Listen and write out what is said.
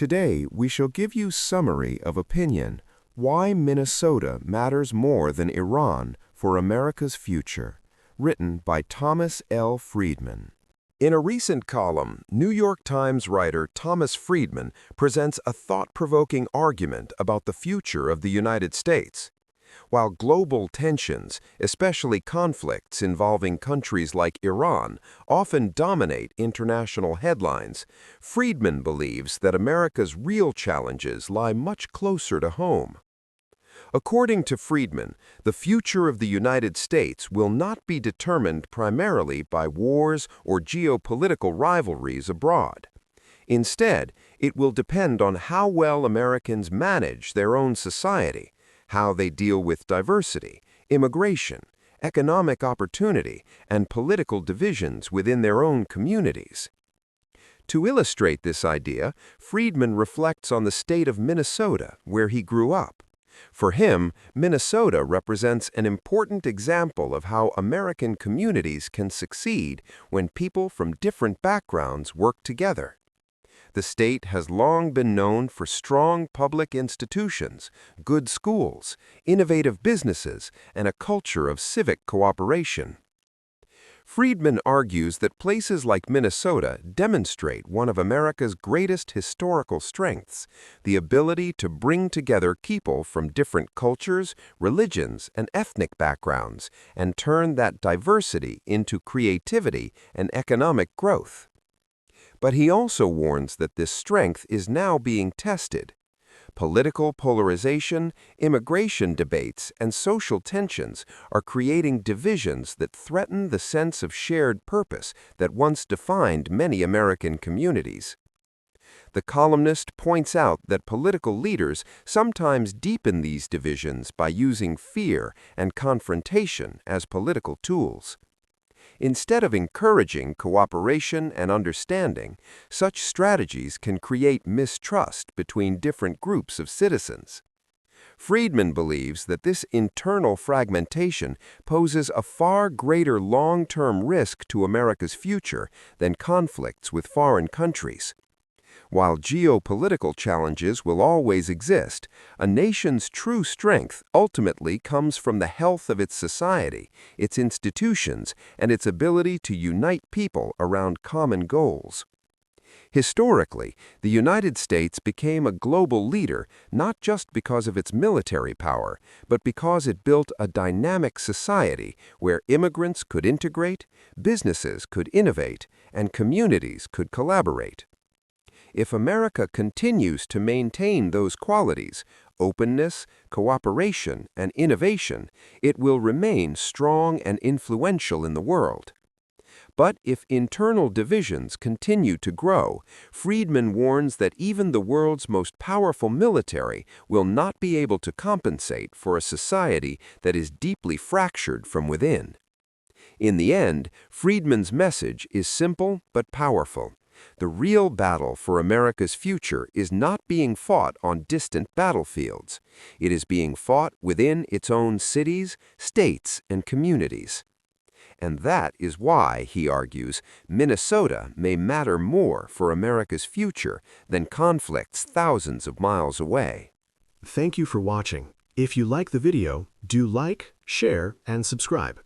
Today, we shall give you summary of opinion, Why Minnesota Matters More Than Iran for America's Future, written by Thomas L. Friedman. In a recent column, New York Times writer Thomas Friedman presents a thought-provoking argument about the future of the United States. While global tensions, especially conflicts involving countries like Iran, often dominate international headlines, Friedman believes that America's real challenges lie much closer to home. According to Friedman, the future of the United States will not be determined primarily by wars or geopolitical rivalries abroad. Instead, it will depend on how well Americans manage their own society, how they deal with diversity, immigration, economic opportunity, and political divisions within their own communities. To illustrate this idea, Friedman reflects on the state of Minnesota, where he grew up. For him, Minnesota represents an important example of how American communities can succeed when people from different backgrounds work together. The state has long been known for strong public institutions, good schools, innovative businesses, and a culture of civic cooperation. Friedman argues that places like Minnesota demonstrate one of America's greatest historical strengths, the ability to bring together people from different cultures, religions, and ethnic backgrounds, and turn that diversity into creativity and economic growth. But he also warns that this strength is now being tested. Political polarization, immigration debates, and social tensions are creating divisions that threaten the sense of shared purpose that once defined many American communities. The columnist points out that political leaders sometimes deepen these divisions by using fear and confrontation as political tools. Instead of encouraging cooperation and understanding, such strategies can create mistrust between different groups of citizens. Friedman believes that this internal fragmentation poses a far greater long-term risk to America's future than conflicts with foreign countries. While geopolitical challenges will always exist, a nation's true strength ultimately comes from the health of its society, its institutions, and its ability to unite people around common goals. Historically, the United States became a global leader not just because of its military power, but because it built a dynamic society where immigrants could integrate, businesses could innovate, and communities could collaborate. If America continues to maintain those qualities, openness, cooperation, and innovation, it will remain strong and influential in the world. But if internal divisions continue to grow, Friedman warns that even the world's most powerful military will not be able to compensate for a society that is deeply fractured from within. In the end, Friedman's message is simple but powerful. The real battle for America's future is not being fought on distant battlefields. It is being fought within its own cities, states, and communities. And that is why, he argues, Minnesota may matter more for America's future than conflicts thousands of miles away. Thank you for watching. If you like the video, do like, share, and subscribe.